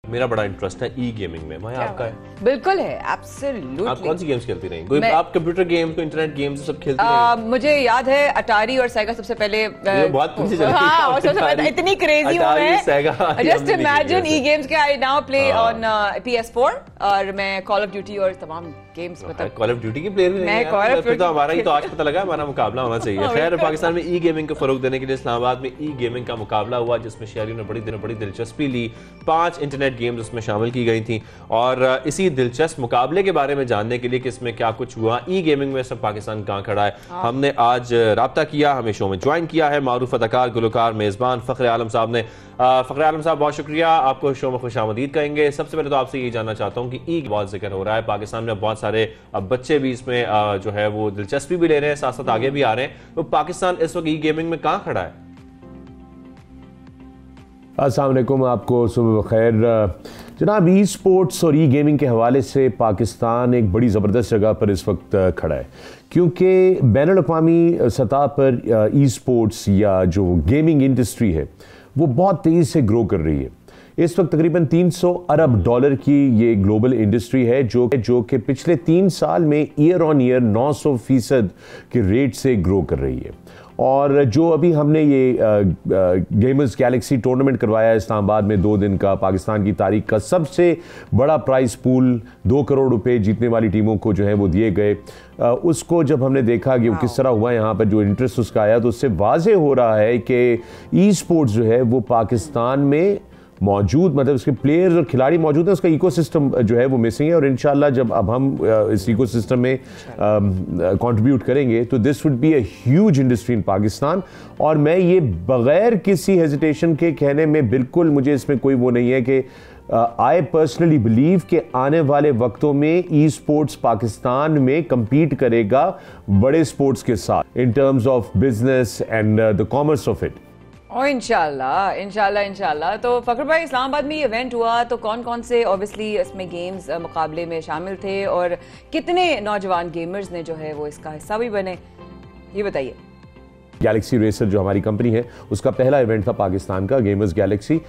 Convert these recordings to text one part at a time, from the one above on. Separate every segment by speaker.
Speaker 1: मेरा बड़ा इंटरेस्ट है ई गेमिंग में। मैं आपका है?
Speaker 2: बिल्कुल है, एब्सोल्युटली।
Speaker 1: आप कौन सी गेम्स खेलती रही? कोई आप कंप्यूटर गेम्स, कोई इंटरनेट गेम्स सब खेलती रही?
Speaker 2: मुझे याद है अटारी और सेगा सबसे पहले।
Speaker 1: बहुत पीछे चली गई।
Speaker 2: हाँ, और सबसे पहले इतनी क्रेजी हूं मैं। जस्ट इमेजिन ई गेम्स के I now play on PS4 और मैं कॉल ऑफ ड्यूटी और तमाम गेम्स मतलब
Speaker 1: कॉल ऑफ ड्यूटी की प्लेयर भी
Speaker 2: मैं कॉल ऑफ
Speaker 1: तो हमारा ही तो आज पता लगा हमारा मुकाबला होना चाहिए। खैर, पाकिस्तान में ई गेमिंग को फरोग देने के लिए इस्लामाबाद में ई गेमिंग का मुकाबला हुआ जिसमें शहरियों ने बड़ी दिलचस्पी ली। 5 इंटरनेट गेम्स उसमें शामिल की गई थी और इसी दिलचस्प मुकाबले के बारे में जानने के लिए कि इसमें क्या कुछ हुआ, ई गेमिंग में सब पाकिस्तान कहां खड़ा है, हमने आज राब्ता किया, हमें शो में ज्वाइन किया है मारूफ अदाकार, गुलकार, मेजबान फखर आलम साहब ने। फखर आलम साहब, बहुत शुक्रिया, आपको शो में खुशामदीद कहेंगे। सबसे पहले तो आपसे ये जानना चाहता हूँ कि ई बहुत जिक्र हो रहा है पाकिस्तान में, बहुत सारे बच्चे भी इसमें जो है वो दिलचस्पी भी ले रहे हैं, साथ साथ आगे भी आ रहे हैं। तो पाकिस्तान इस वक्त ई गेमिंग में कहां खड़ा है?
Speaker 3: अस्सलाम वालेकुम, आपको सुबह बखैर। जनाब, ई स्पोर्ट्स और ई गेमिंग के हवाले से पाकिस्तान एक बड़ी ज़बरदस्त जगह पर इस वक्त खड़ा है, क्योंकि बैनुल-अक़वामी सतह पर ई स्पोर्ट्स या जो गेमिंग इंडस्ट्री है वो बहुत तेज़ी से ग्रो कर रही है। इस वक्त तकरीबन 300 अरब डॉलर की ये ग्लोबल इंडस्ट्री है जो कि पिछले 3 साल में ईयर ऑन ईयर 900% के रेट से ग्रो कर रही है। और जो अभी हमने ये गेमर्स गैलेक्सी टूर्नामेंट करवाया इस्लामाबाद में 2 दिन का, पाकिस्तान की तारीख का सबसे बड़ा प्राइस पूल 2 करोड़ रुपए जीतने वाली टीमों को जो है वो दिए गए। उसको जब हमने देखा कि वो किस तरह हुआ, यहाँ पर जो इंटरेस्ट उसका आया, तो उससे वाज़े हो रहा है कि ई स्पोर्ट्स जो है वो पाकिस्तान में मौजूद, मतलब उसके प्लेयर्स और खिलाड़ी मौजूद है, उसका इकोसिस्टम जो है वो मिसिंग है। और इंशाल्लाह जब अब हम इस इकोसिस्टम में कंट्रीब्यूट करेंगे तो this would be a huge industry in Pakistan. और मैं ये बगैर किसी हेजिटेशन के कहने में बिल्कुल, मुझे इसमें कोई वो नहीं है कि आई पर्सनली बिलीव कि आने वाले वक्तों में ई स्पोर्ट्स पाकिस्तान में compete करेगा बड़े स्पोर्ट्स के साथ in terms of business and the commerce of it.
Speaker 2: और इंशाल्लाह। तो फखर भाई, इस्लामाबाद में ये इवेंट हुआ तो कौन कौन से ऑब्वियसली इसमें गेम्स मुकाबले में शामिल थे और कितने नौजवान गेमर्स ने जो है वो इसका हिस्सा भी बने, ये बताइए।
Speaker 3: गैलेक्सी रेसर जो हमारी कंपनी है उसका पहला इवेंट था पाकिस्तान का, गेमर्स गैलेक्सी,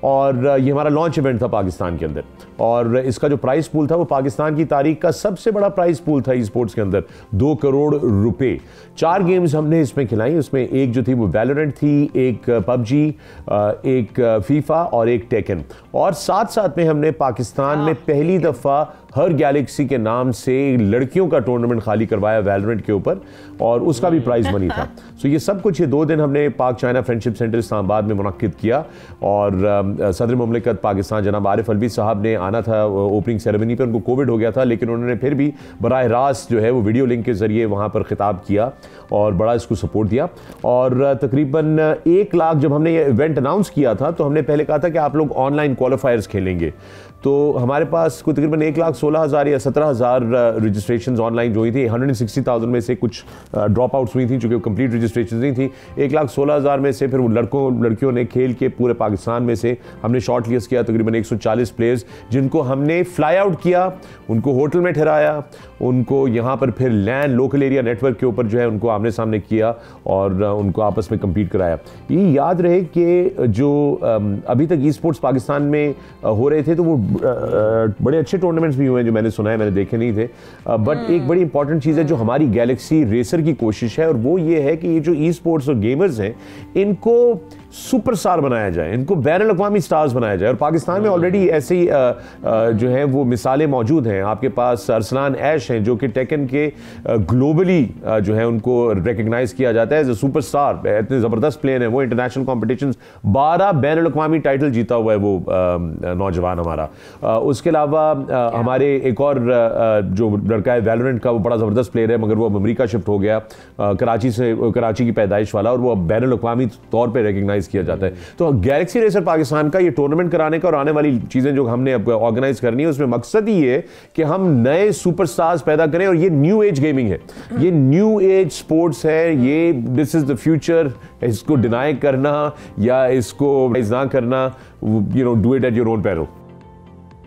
Speaker 3: और ये हमारा लॉन्च इवेंट था पाकिस्तान के अंदर। और इसका जो प्राइस पूल था वो पाकिस्तान की तारीख का सबसे बड़ा प्राइस पूल था ई स्पोर्ट्स के अंदर, 2 करोड़ रुपए। 4 गेम्स हमने इसमें खिलाई, उसमें एक जो थी वो वैलोरेंट थी, एक पबजी, एक फीफा और एक टेकन। और साथ साथ में हमने पाकिस्तान में पहली दफ़ा हर गैलेक्सी के नाम से लड़कियों का टूर्नामेंट खाली करवाया वैलोरेंट के ऊपर, और उसका भी प्राइज मनी था। सो ये सब कुछ ये 2 दिन हमने पाक चाइना फ्रेंडशिप सेंटर इस्लामाबाद में मुनक्किद किया। और सदर मुमलिकत पाकिस्तान जनाब आरिफ अलवी साहब ने आना था ओपनिंग सेरेमनी पर, उनको कोविड हो गया था, लेकिन उन्होंने फिर भी बराह रास्त जो है वो वीडियो लिंक के जरिए वहाँ पर खिताब किया और बड़ा इसको सपोर्ट दिया। और तकरीबन 1 लाख जब हमने ये इवेंट अनाउंस किया था तो हमने पहले कहा था कि आप लोग ऑनलाइन क्वालिफायर्स खेलेंगे, तो हमारे पास कोई तकरीबन 1,16,000 या 17,000 रजिस्ट्रेशन ऑनलाइन जो हुई थी। 160,000 में से कुछ ड्रॉप आउट्स हुई थी जो कि कंप्लीट रजिस्ट्रेशन नहीं थी। 1,16,000 में से फिर वो लड़कियों ने खेल के पूरे पाकिस्तान में से हमने शॉर्ट लिस्ट किया तकरीबन 140 प्लेयर्स, जिनको हमने फ्लाई आउट किया, उनको होटल में ठहराया, उनको यहाँ पर फिर लैंड लोकल एरिया नेटवर्क के ऊपर जो है उनको आमने सामने किया और उनको आपस में कम्पीट कराया। ये याद रहे कि जो अभी तक ई स्पोर्ट्स पाकिस्तान में हो रहे थे तो वो बड़े अच्छे टूर्नामेंट्स भी हुए हैं जो मैंने सुना है, मैंने देखे नहीं थे। बट एक बड़ी इंपॉर्टेंट चीज़ है जो हमारी गैलेक्सी रेसर की कोशिश है, और वो ये है कि ये जो ई स्पोर्ट्स और गेमर्स हैं इनको सुपरस्टार बनाया जाए, इनको बैनुल-अक़वामी स्टार्स बनाया जाए। और पाकिस्तान में ऑलरेडी ऐसे ही जो है वो मिसालें मौजूद हैं। आपके पास अरसलान ऐश हैं जो कि टेकन के ग्लोबली जो है उनको रिकग्नाइज किया जाता है एज अ सुपरस्टार, इतने ज़बरदस्त प्लेयर हैं वो। इंटरनेशनल कॉम्पिटिशंस 12 बैनुल-अक़वामी टाइटल जीता हुआ है वो नौजवान हमारा। उसके अलावा हमारे एक और जो लड़का है वैलोरेंट का, वो बड़ा ज़बरदस्त प्लेयर है मगर वो अमेरिका शिफ्ट हो गया, कराची की पैदाइश वाला, और वो अब बैनुल-अक़वामी तौर पर रिकग्नाइज किया जाता है। तो गैलेक्सी रेसर पाकिस्तान का ये टूर्नामेंट कराने का और आने वाली चीजें जो हमने अब ऑर्गेनाइज करनी है उसमें मकसद ही है कि हम नए सुपरस्टार्स पैदा करें। और ये न्यू एज गेमिंग है, ये न्यू एज स्पोर्ट्स है, ये दिस इज द फ्यूचर। इसको डिनाई करना या इसको ना करना, you know, do it at your own parallel.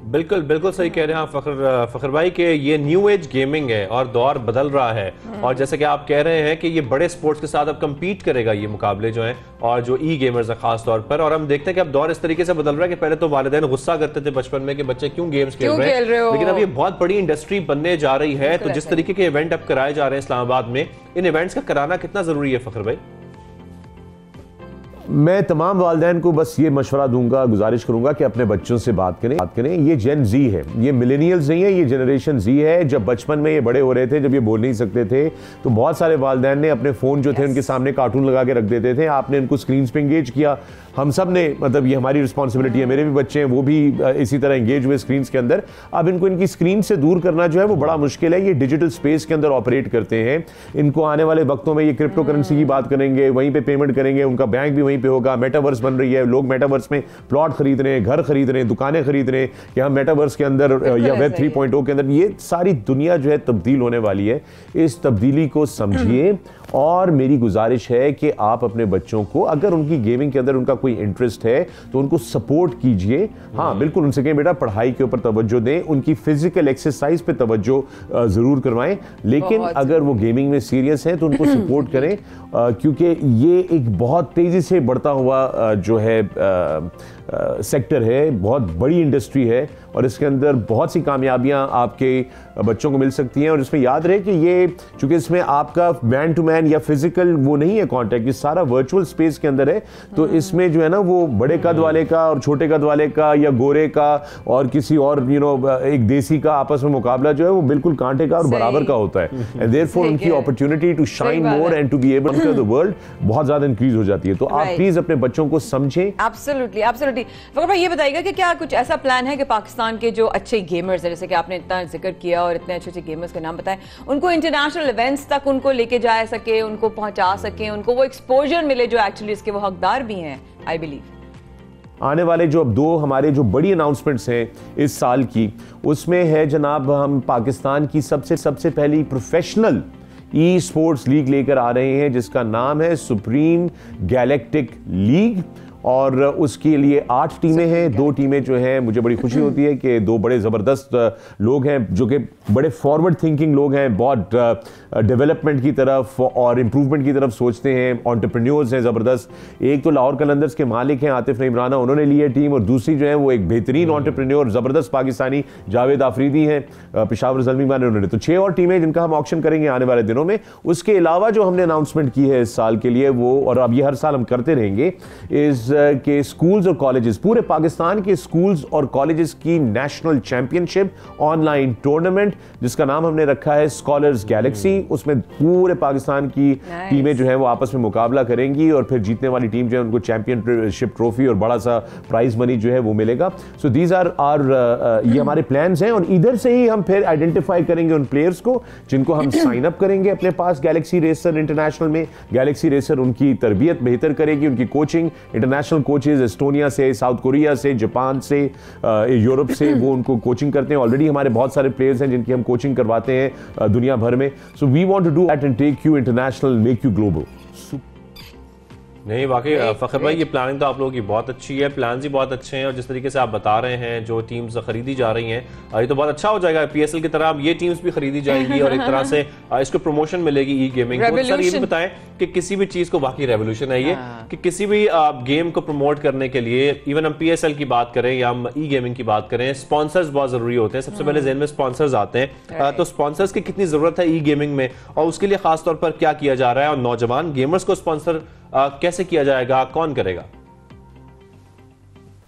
Speaker 1: बिल्कुल बिल्कुल सही कह रहे हैं आप फखर भाई के ये न्यू एज गेमिंग है और दौर बदल रहा है। और जैसे कि आप कह रहे हैं कि ये बड़े स्पोर्ट्स के साथ अब compete करेगा ये मुकाबले जो हैं और जो ई गेमर्स हैं खास तौर पर। और हम देखते हैं कि अब दौर इस तरीके से बदल रहा है कि पहले तो वालिदैन गुस्सा करते थे बचपन में कि बच्चे क्यों गेम्स खेल रहे हैं, लेकिन अब ये बहुत बड़ी इंडस्ट्री बनने जा रही है। तो जिस तरीके के इवेंट अब कराए जा रहे हैं इस्लामाबाद में, इन इवेंट्स का कराना कितना जरूरी है फखर भाई?
Speaker 3: मैं तमाम वालिदैन को बस ये मशवरा दूंगा, गुजारिश करूंगा कि अपने बच्चों से बात करें। ये जेन जी है, ये मिलेनियल्स नहीं है, ये जनरेशन जी है। जब बचपन में ये बड़े हो रहे थे, जब ये बोल नहीं सकते थे, तो बहुत सारे वालिदैन ने अपने फ़ोन जो थे उनके सामने कार्टून लगा के रख देते थे। आपने इनको स्क्रीन पे इंगेज किया। हम सब ने, मतलब ये हमारी रिस्पॉन्सिबिलिटी है, मेरे भी बच्चे हैं वो भी इसी तरह इंगेज हुए स्क्रीन के अंदर। अब इनको इनकी स्क्रीन से दूर करना जो है वो बड़ा मुश्किल है। ये डिजिटल स्पेस के अंदर ऑपरेट करते हैं। इनको आने वाले वक्तों में ये क्रिप्टो करेंसी की बात करेंगे, वहीं पे पेमेंट करेंगे, उनका बैंक भी वहीं पे होगा। मेटावर्स बन रही है, लोग मेटावर्स में प्लॉट खरीद रहे हैं, घर खरीद रहे हैं, दुकानें खरीद रहे हैं कि हम मेटावर्स के अंदर या वेब 3.0 के अंदर, ये सारी दुनिया जो है तब्दील होने वाली है। इस तब्दीली को समझिए और मेरी गुजारिश है कि आप अपने बच्चों को, अगर उनकी गेमिंग के अंदर उनका कोई इंटरेस्ट है तो उनको सपोर्ट कीजिए। हाँ बिल्कुल, उनसे कहें बेटा पढ़ाई के ऊपर तवज्जो दें, उनकी फिजिकल एक्सरसाइज पे तवज्जो जरूर करवाएं, लेकिन अगर वो गेमिंग में सीरियस है तो उनको सपोर्ट करें, क्योंकि ये एक बहुत तेजी से बढ़ता हुआ जो है सेक्टर है, बहुत बड़ी इंडस्ट्री है और इसके अंदर बहुत सी कामयाबियां आपके बच्चों को मिल सकती हैं। और इसमें याद रहे कि ये, चूंकि इसमें आपका मैन टू मैन या फिजिकल वो नहीं है कांटेक्ट, ये सारा वर्चुअल स्पेस के अंदर है। तो इसमें जो है ना वो बड़े कद वाले का और छोटे कद वाले का या गोरे का और किसी और एक देसी का आपस में मुकाबला जो है वो बिल्कुल कांटे का और बराबर का होता है। एंड देयरफॉर उनकी opportunity to shine more and to be able to the world बहुत ज्यादा इंक्रीज हो जाती है। तो आप प्लीज अपने बच्चों को समझें।
Speaker 2: Absolutely absolutely. फखर भाई ये बताइएगा कि क्या कुछ ऐसा प्लान है कि पाकिस्तान के जो अच्छे गेमर्स हैं, जैसे कि आपने इतना जिक्र किया और इतने अच्छे अच्छे गेमर्स के नाम बताए, उनको इंटरनेशनल इवेंट्स तक उनको लेके जा सके, उनको पहुंचा सके, उनको वो एक्सपोजर मिले जो एक्चुअली इसके वो हकदार भी हैं? आई बिलीव
Speaker 3: आने वाले जो अब 2 हमारे जो बड़ी अनाउंसमेंट्स हैं इस साल की, उसमें है जनाब, हम पाकिस्तान की सबसे पहली प्रोफेशनल ई स्पोर्ट्स लीग लेकर आ रहे हैं जिसका नाम है सुप्रीम गैलेक्टिक लीग। और उसके लिए 8 टीमें हैं। 2 टीमें जो हैं, मुझे बड़ी खुशी होती है कि 2 बड़े ज़बरदस्त लोग हैं जो कि बड़े फॉरवर्ड थिंकिंग लोग हैं, बहुत डेवलपमेंट की तरफ और इम्प्रूवमेंट की तरफ सोचते हैं, एंटरप्रेन्योर्स हैं ज़बरदस्त। एक तो लाहौर कलंदर्स के मालिक हैं आतिफ नईम राना, उन्होंने ली है टीम, और दूसरी जो है वो एक बेहतरीन एंटरप्रेन्योर ज़बरदस्त पाकिस्तानी जावेद आफरीदी हैं, पेशावर ज़ल्मी में उन्होंने। तो 6 और टीमें जिनका हम ऑक्शन करेंगे आने वाले दिनों में। उसके अलावा जो हमने अनाउंसमेंट की है इस साल के लिए वो, और अब ये हर साल हम करते रहेंगे, इस के स्कूल्स और कॉलेजेस, पूरे पाकिस्तान के स्कूल्स और कॉलेजेस की नेशनल चैंपियनशिप ऑनलाइन टूर्नामेंट जिसका नाम हमने रखा है स्कॉलर्स गैलेक्सी। उसमें पूरे पाकिस्तान की टीमें जो है वो आपस में मुकाबला करेंगी और फिर जीतने वाली टीम जो है उनको चैंपियनशिप ट्रॉफी और बड़ा सा प्राइज मनी जो है वो मिलेगा। सो दीज आर ये हमारे प्लान्स हैं और इधर से ही हम फिर आइडेंटिफाई करेंगे उन प्लेयर्स को जिनको हम साइन अप करेंगे अपने पास गैलेक्सी रेसर इंटरनेशनल में। गैलेक्सी रेसर उनकी तरबियत बेहतर करेगी, उनकी कोचिंग, इंटरनेशनल कोचेज एस्टोनिया से, साउथ कोरिया से, जापान से, यूरोप से वो उनको कोचिंग करते हैं। ऑलरेडी हमारे बहुत सारे प्लेयर्स हैं जिनकी हम कोचिंग करवाते हैं दुनिया भर में। So we want to do that and take you international, make you global.
Speaker 1: नहीं वाकई फखर भाई ये प्लानिंग तो आप लोगों की बहुत अच्छी है, प्लान ही बहुत अच्छे हैं और जिस तरीके से आप बता रहे हैं जो टीम्स खरीदी जा रही हैं ये तो बहुत अच्छा हो जाएगा। पीएसएल की तरह अब ये टीम्स भी खरीदी जाएंगी और एक तरह से इसको प्रमोशन मिलेगी ई गेमिंग को। सर ये भी बताएं कि किसी भी चीज को, वाकई रेवोल्यूशन है ये, कि किसी भी गेम को प्रमोट करने के लिए, इवन हम पीएसएल की बात करें या हम ई गेमिंग की बात करें, स्पॉन्सर्स बहुत जरूरी होते हैं। सबसे पहले जेहन में स्पॉन्सर्स आते हैं, तो स्पॉन्सर्स की कितनी जरूरत है ई गेमिंग में और उसके लिए खासतौर पर क्या किया जा रहा है और नौजवान गेमर्स को स्पॉन्सर कैसे किया जाएगा, कौन करेगा?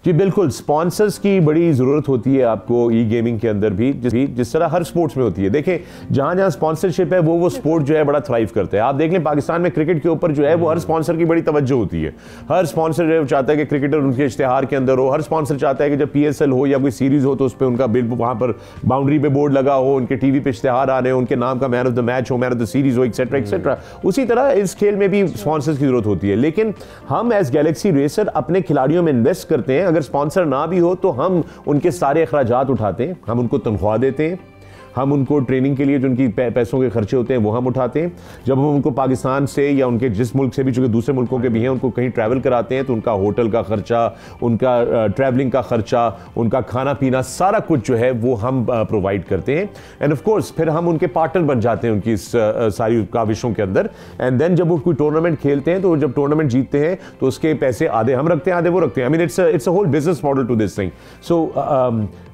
Speaker 3: जी बिल्कुल, स्पॉन्सर्स की बड़ी ज़रूरत होती है आपको ई गेमिंग के अंदर भी, जिस तरह हर स्पोर्ट्स में होती है। देखें जहाँ जहाँ स्पॉन्सरशिप है वो स्पोर्ट जो है बड़ा थ्राइव करता है। आप देख लें पाकिस्तान में क्रिकेट के ऊपर जो है वो हर स्पॉन्सर की बड़ी तवज्जो होती है। हर स्पॉन्सर जो चाहता है कि क्रिकेटर उनके इश्तेहार के अंदर हो, हर स्पॉन्सर चाहता है कि जब PSL हो या कोई सीरीज़ हो तो उस पर उनका बिल वहाँ पर बाउंड्री पे बोर्ड लगा हो, उनके TV पे इश्तेहार आ रहे हो, उनके नाम का मैन ऑफ द मैच हो, मैन ऑफ द सीरीज़ हो, एक्सेट्रा एक्सेट्रा। उसी तरह इस खेल में भी स्पॉन्सर्स की जरूरत होती है। लेकिन हम एज गैलेक्सी रेसर अपने खिलाड़ियों में इन्वेस्ट करते हैं। अगर स्पॉन्सर ना हो तो हम उनके सारे अखराजात उठाते हैं, हम उनको तनख्वाह देते हैं, हम उनको ट्रेनिंग के लिए जो उनकी पैसों के खर्चे होते हैं वो हम उठाते हैं। जब हम उनको पाकिस्तान से या उनके जिस मुल्क से भी, चूंकि दूसरे मुल्कों के भी हैं, उनको कहीं ट्रैवल कराते हैं तो उनका होटल का खर्चा, उनका ट्रैवलिंग का खर्चा, उनका खाना पीना, सारा कुछ जो है वो हम प्रोवाइड करते हैं। एंड ऑफ कोर्स फिर हम उनके पार्टनर बन जाते हैं उनकी इस सारी काविशों के अंदर। एंड देन जब वो कोई टूर्नामेंट खेलते हैं तो जब टूर्नामेंट जीतते हैं तो उसके पैसे आधे हम रखते हैं, आधे वो रखते हैं। I mean it's a whole business model to this thing. So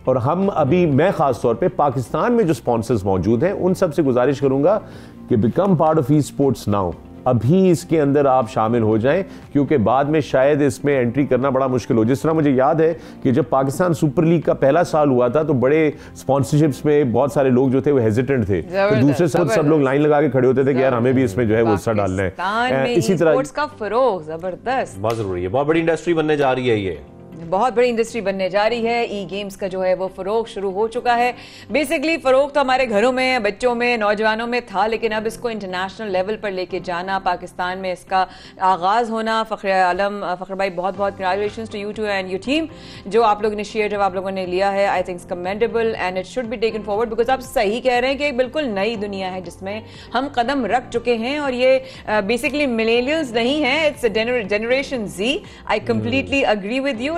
Speaker 3: और हम अभी, मैं खास तौर पे पाकिस्तान में जो स्पॉन्सर्स मौजूद हैं उन सब से गुजारिश करूंगा कि become part of e sports now. अभी इसके अंदर आप शामिल हो जाएं, क्योंकि बाद में शायद इसमें एंट्री करना बड़ा मुश्किल हो। जिस तरह मुझे याद है कि जब पाकिस्तान सुपर लीग का पहला साल हुआ था तो बड़े स्पॉन्सरशिप्स में बहुत सारे लोग जो थे वो हेजिटेंट थे, तो दूसरे सब लोग लाइन लगा के खड़े होते थे कि यार हमें भी इसमें जो है वो हिस्सा डालना है।
Speaker 2: इसी तरह स्पोर्ट्स का फरोग जबरदस्त,
Speaker 1: बहुत जरूरी है, बहुत बड़ी इंडस्ट्री बनने जा रही है, ये
Speaker 2: बहुत बड़ी इंडस्ट्री बनने जा रही है। ई गेम्स का जो है वो फरोग शुरू हो चुका है। बेसिकली फरोग तो हमारे घरों में, बच्चों में, नौजवानों में था, लेकिन अब इसको इंटरनेशनल लेवल पर लेके जाना, पाकिस्तान में इसका आगाज होना। फखर आलम, फखर भाई, बहुत बहुत congratulations to you too and your team. जो आप लोग इनिशिएटिव आप लोगों ने लिया है, I think commendable and it should be taken forward, because आप सही कह रहे हैं कि एक बिल्कुल नई दुनिया है जिसमें हम कदम रख चुके हैं। और ये बेसिकली मिलेनियल्स नहीं है, it's generation Z. I completely agree with you.